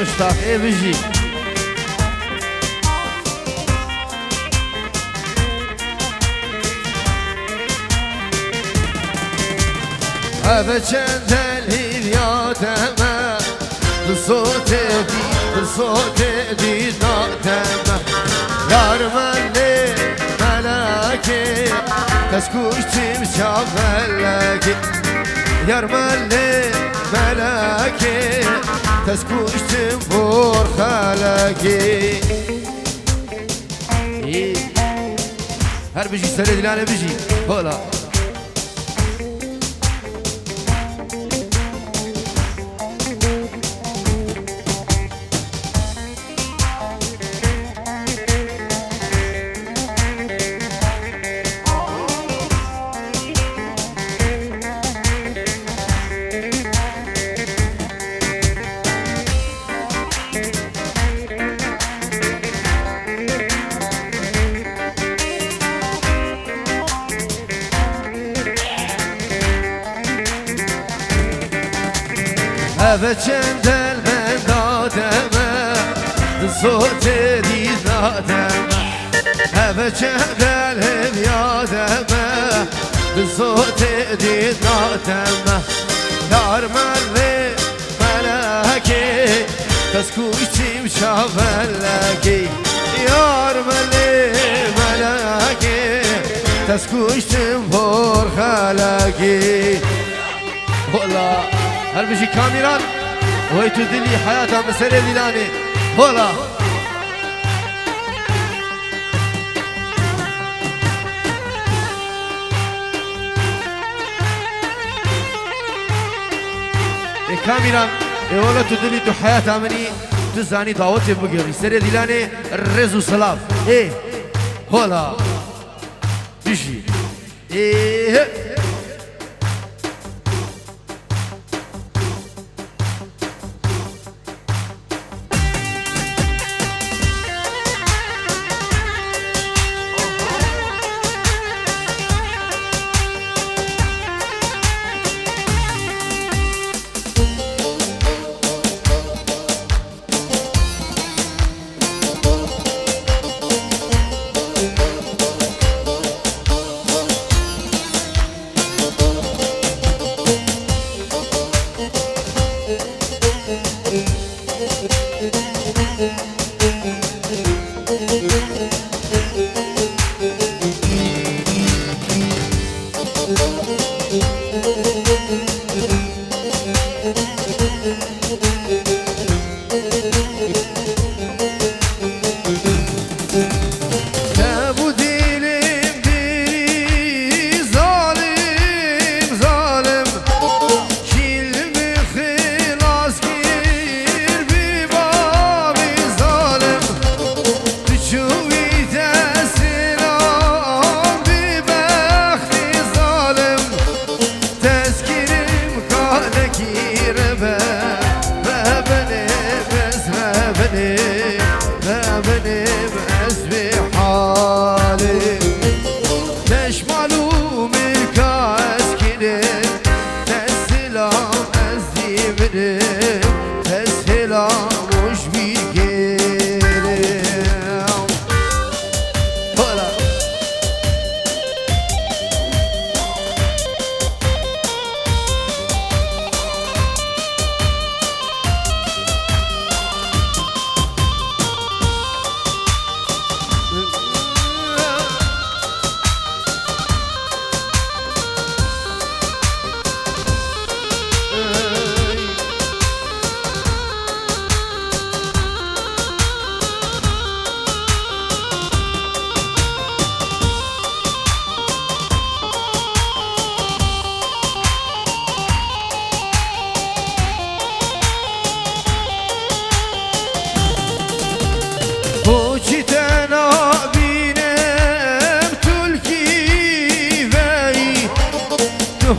مشتاق بيجي هذا چند دلیل یادمه بصوت دی نادمه یار ملی ملکی تسکوشتیم شاولکی یار ملی ملکی تسکوشتیم برخلکی هر بيجي سر دلانه بيجي هلا هذا چند من دادمه صوت دی دادمه هذا چند هم یادمه صوت دی دادمه یار ملی ملکی تسکوشتیم شاولکی یار ملی ملکی تسکوشتیم برخلکی والله هل بيجي كاميران ويتو دلي حياتها مسيرة دلاني هولا كاميران ولا تدلي تو حياتها مني تزاني دعوتي بقري مسيرة دلاني الرز وسلاف هولا بيجي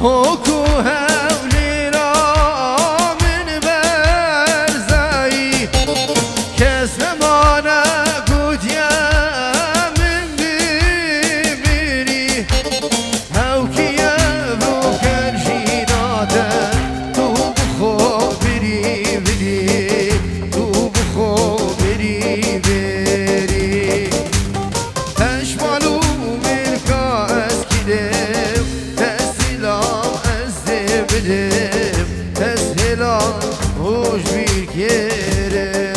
هوكو هولي را من برزاي كاس زمانه قد يا من بيبري هوكي يا بوكر جيناته تو بخو بري بري تو معلوم الكاس كدم تسهيلا أزدبدم تسهيلا وش بيكيرم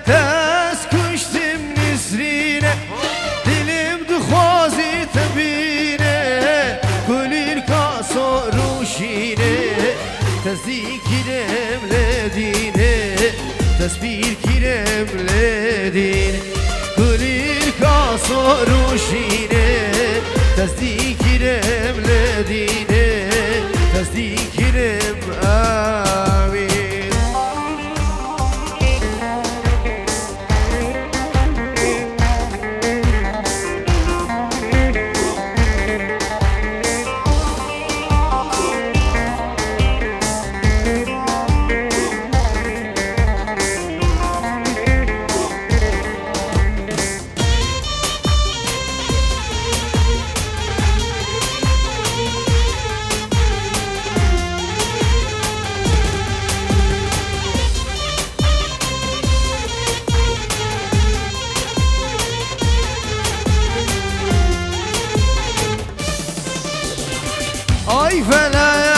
تاس کشتم نسرینه دلم دخوازی تبینه گلیر کاسا روشینه تزدیک کرم لدینه تسبیر کرم لدینه گلیر کاسا روشینه تزدیک کرم لدینه تزدیک کرم آمین ay felek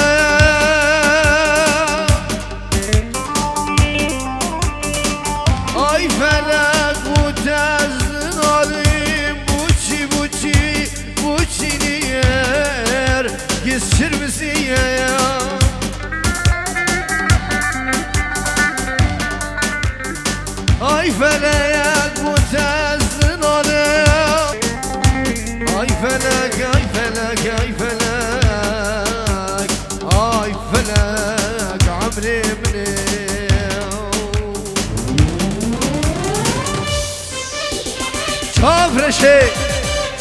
ay felek bu tezin alim buçini yer geçir misin ya ay felek bu tezin alim ay felek ay felek ay felek فلك عمري مني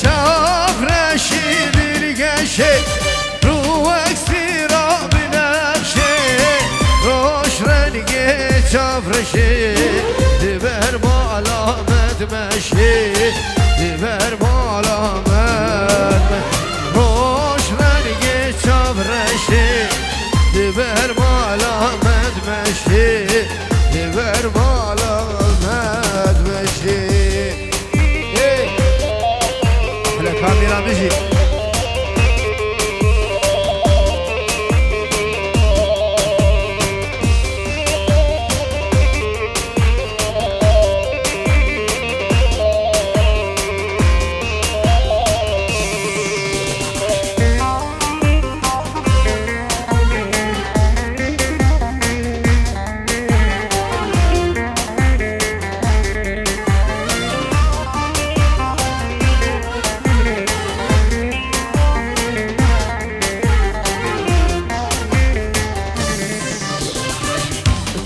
شاف رشي للقشي روك سيرا بنفشي روش رنقي شاف رشي دبر مالامت مشي دبر مالامت روش رنقي شاف رشي دبر مالامت مشي دبر مالامت مشي هلا كاميرا مشي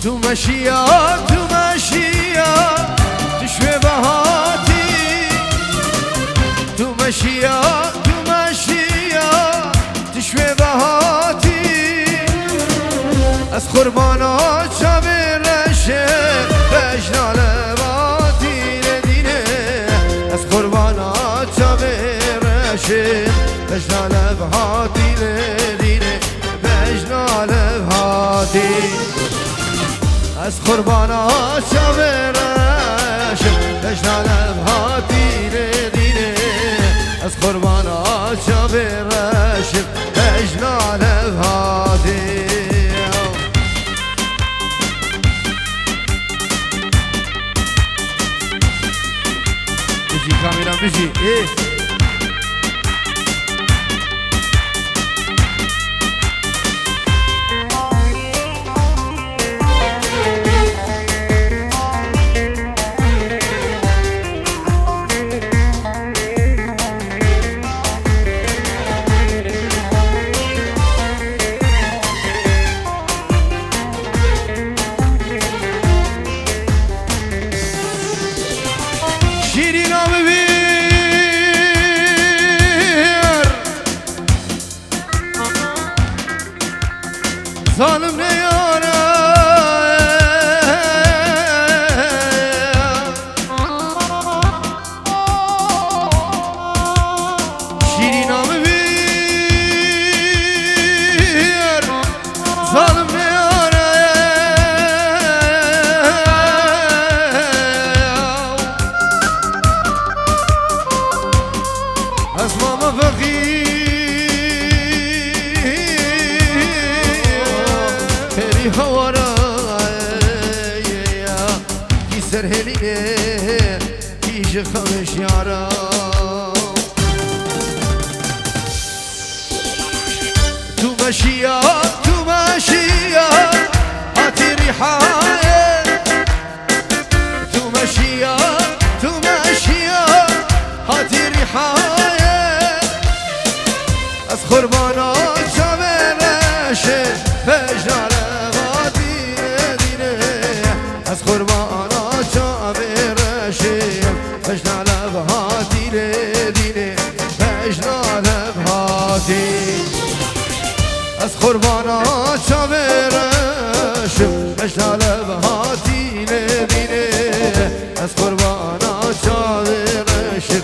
تمشيا تشوي بهاتي تمشيا تشوي بهاتي از قربانات شبیر رشه بجنا لباتي ندینه از قربانات شبیر رشه بجنا لبهاتي ندینه بجنا لبهاتي از قربانات شبرشم بجنا لبهاتي ندینه از قربانات شبرشم بجنا لبهاتي بيجي كاميرا بيجي ايه ظالم نیاره شیری نام بیر ظالم نیاره از ماما فقیر هلی خوارا کی سر هلینه کیش خمش یارا تو مشیا هاتی ریحایه تو مشیا هاتی ریحایه از قربانات شبرشه بجناره غادی دینه از قربانات شبرشه بجناره غادی دینه بجناره غادی از قربانات شبرشه بجناره غادی دینه از قربانات شبرشه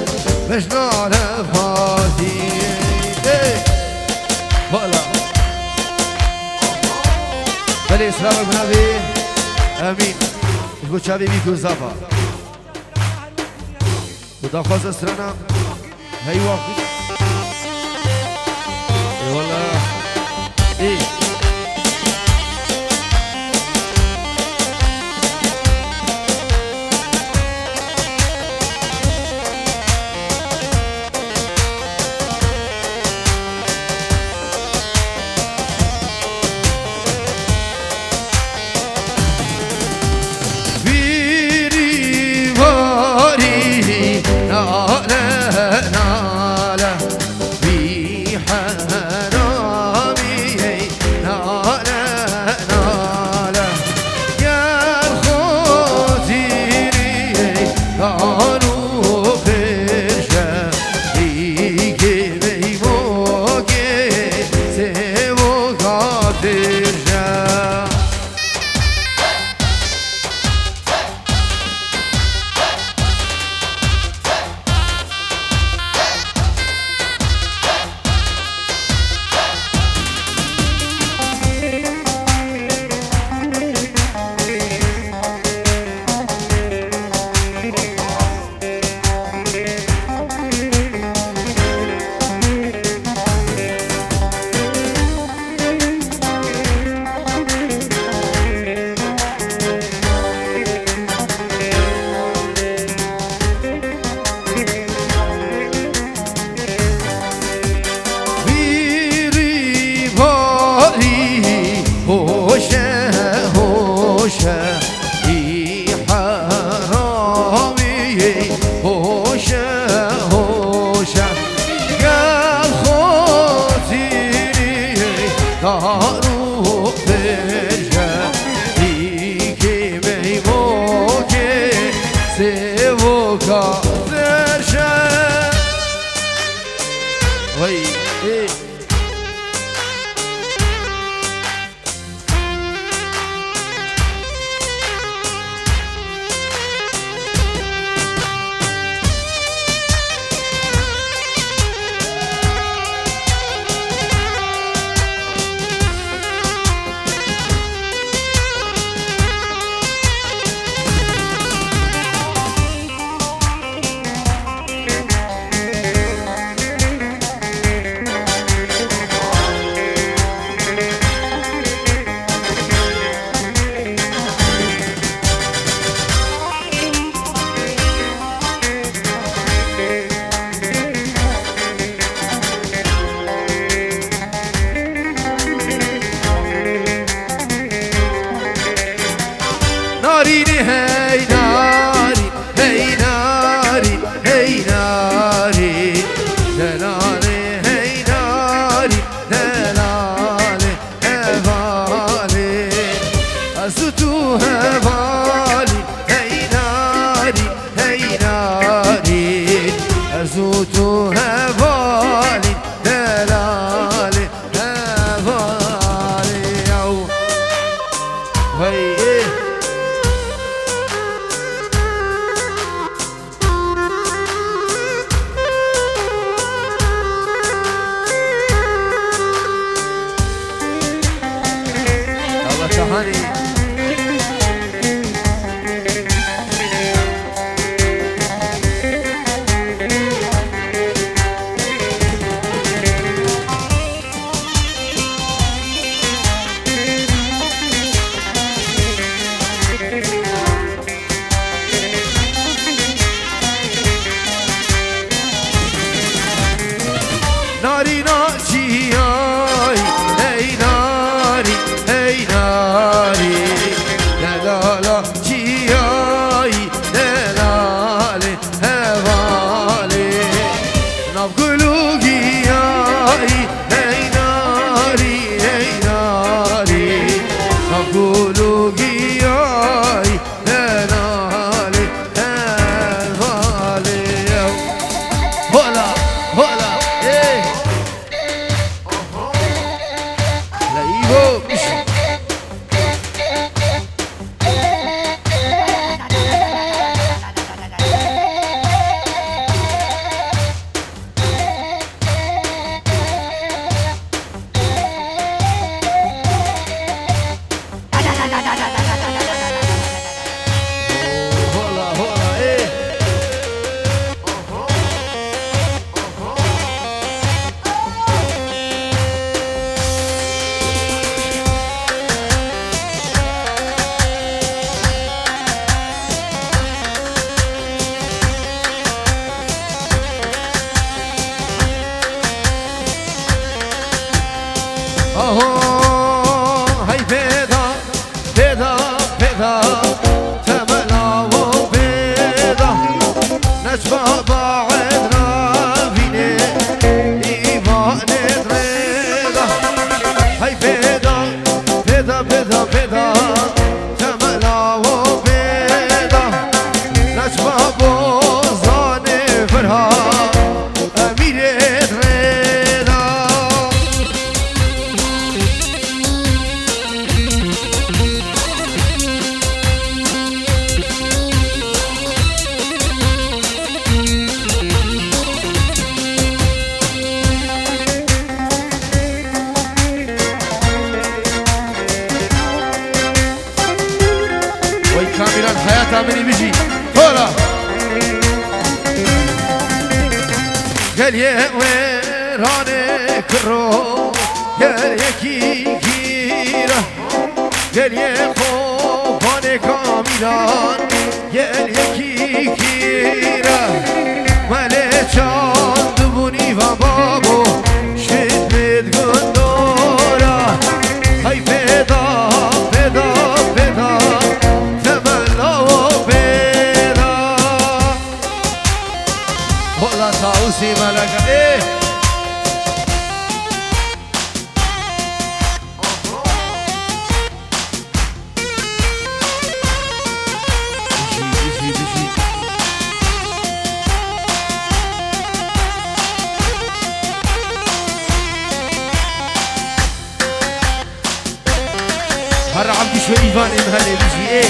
بجناره غادی والا بله اسلام بنابی امین بگو چاوی بیکو زفا خدا خواست استرانا هی واقعی ای والا ای هوالي هوالي هوالي هاني ناري ناجي هي ناري هي ناري لا لا لا جي لا لا لي هوالي نقولوا جي هي ناري هي ناري نقولوا جي لا لا لي هوالي هلا هلا هاي بيضا بيضا بيضا تملا وبيضا نجفة بعدنا فيني إيمان تريضا هاي بيضا بيضا بيضا بيضا تملا وبيضا نجفة بوزان فرها أمير كاملا حياتها مني بيجي هولا قال يا ويراني كرو قال يا كيكيرة قال يا خوفاني كاملا قال يا كيكيرة مالي دبوني وبابو شد بيت قندورة هاي بيضا بيضا بيضا والله طاوسي ملكة ايه بيجي بيجي هر عبدي شو ايفان امهلي بيجي ايه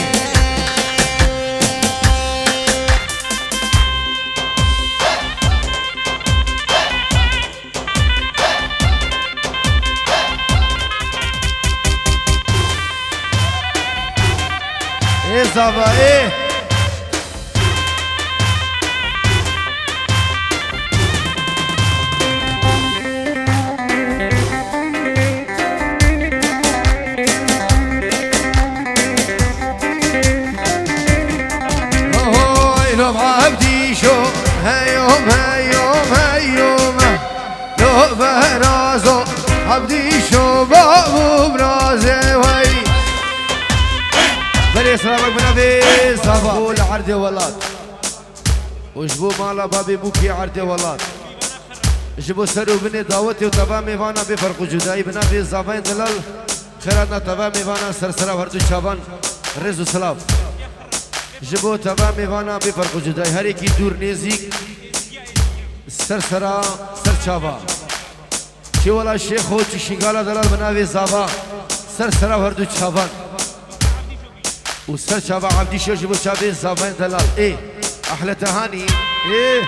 ايه صبا ايه لو عبدي شو هيوم هيوم هيوم لو برازو عبدي شو بابو برازي وي بلي سلامك من ابي صبا قول عردي ولاد وجبو مالا بابي بوكي عردي ولاد جبو سرو بني دعوتي وتبا ميوانا بفرق جدائي بنا في زبان دلال خيراتنا تبا ميوانا سرسرا وردو شابان رزو سلاف جبو تبا ميوانا بفرق جدائي هر ایکی دور نزیک سرسرا سرچابا چی ولا شیخو چی شنگالا دلال بنا في زبا سرسرا وردو شابان وسر شابا عبدي شو جبو شابين زبان دلال ايه احلى تهاني ايه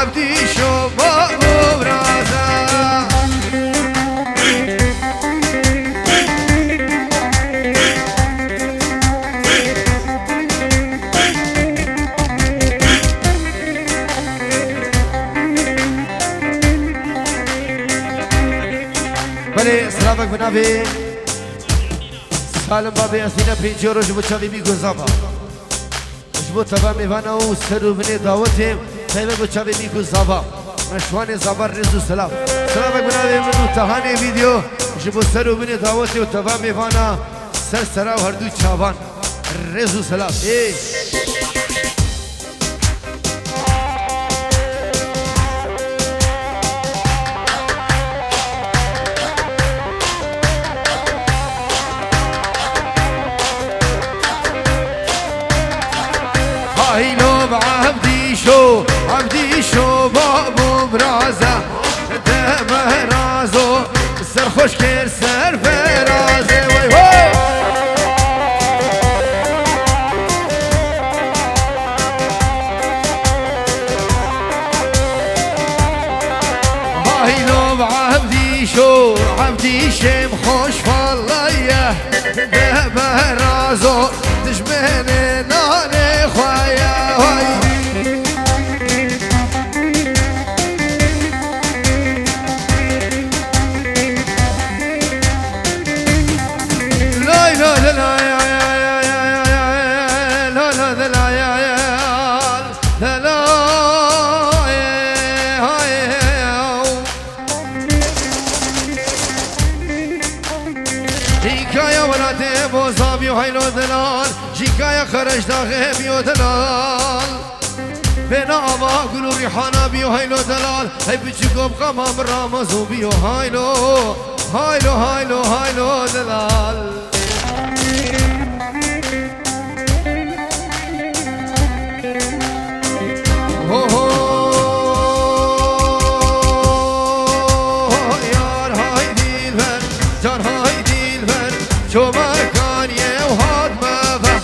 عبدي شو بابو برازا بله سلامك بنابي سالم بابي أثينا بينجورو جبو چاوي بيگو زابا جبو تبا ميوانا و سرو بني دعوتهم خيبه بو چاوي بيگو زابا مشوان زابا رزو سلام سلامك بنابي منو تهاني فيديو جبو سرو بني دعوتي و تبا ميوانا سر سرا و هردو چاوان رزو سلام ايه هايلو عبدي شو بابو برازا دمه رازو سر خوش كير سر فرازه وي هو هايلو عبدي شم خوش فالله دمه رازو دشمن نانه خوايا هاي هايلو دلال جيكايا خرج داغي بيو دلال بنا عما قلو ريحانا بيو هايلو دلال هاي بيجيكو بقمام رامزو بيو هايلو دلال يار هاي ديلبر جار هاي ديلبر شو مكان يوهاد مفا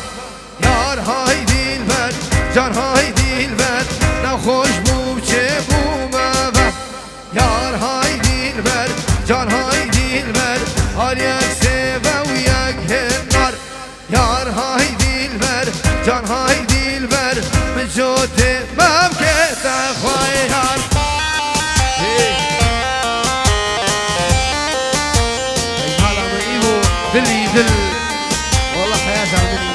يار هاي ديلبر جار هاي ديلبر نخوش بو چه بو مفا يار هاي ديلبر جار هاي ديلبر هر یک سیبه و یک هنر یار های دلبر جان های دلبر بجوت ممکن خواهیان حالا من ایو دلی دل والله حیات عملی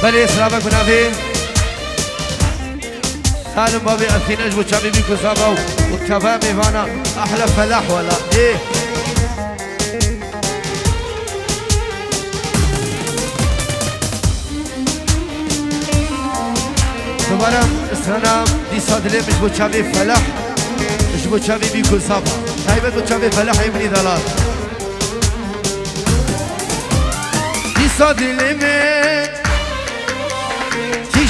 بله سلامك بنافي سالم بابي أثيناج وشابي بيكو سابو وكتابا ميفانا أحلى فلاح ولا إيه دوباره سلام دي صادلي مش بوشابي فلاح مش بوشابي بيكو سابا هايبة بوشابي فلاح يبني دلال دي صادلي مش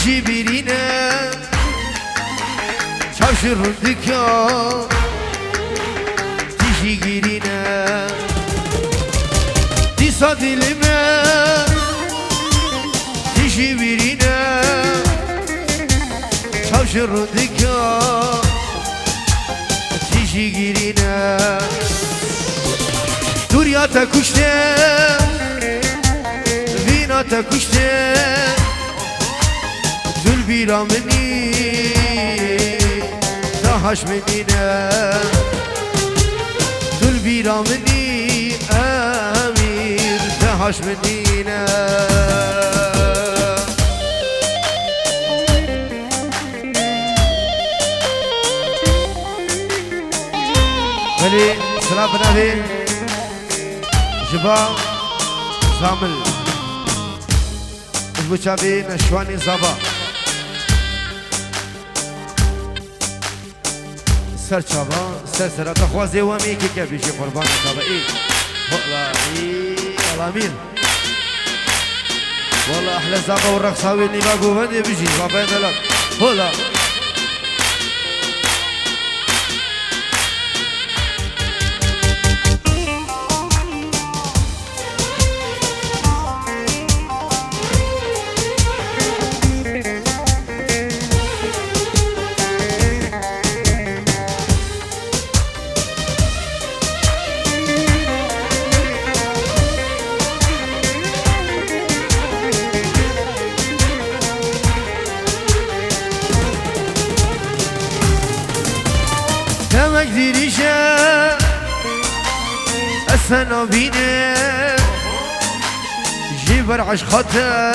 تيجي بيرينا شافشر ردكا تيجي جيرينا دي صادي لما تيجي بيرينا شافشر ردكا تيجي جيرينا دوريا تكشته فينا تكشته بيرا مني تهش منينا دل بيرا مني أمير تهش منينا بلي سلام بنافي جبا زامل البوشابي نشواني زبا سر چابا سر تخوازي وميكي كبيشي قربان چابا ايه والله ايه الامين والله احلى زابا والرقصاوي اللي باقو فندي بيجي زابا ملك والله تمك ديريشة السنة بيني جيبر عشقاتها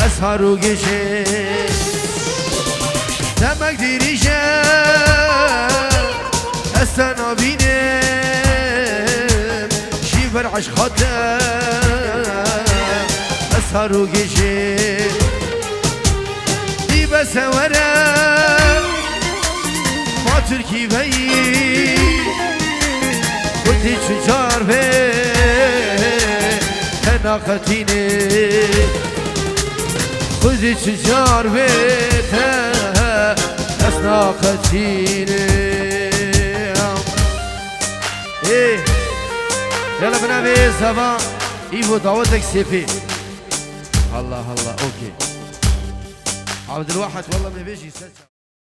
أسهر وقشي تمك ديريشة السنة بيني جيبر عشقاتها أسهر وقشي دي بسورة تركي بي ودي تجار بي تناقتيني ودي تجار بي تناقتيني ايه يلا بنامي زبا ايفو دعوتك سيفي الله الله اوكي عبد الواحد والله ما بيجي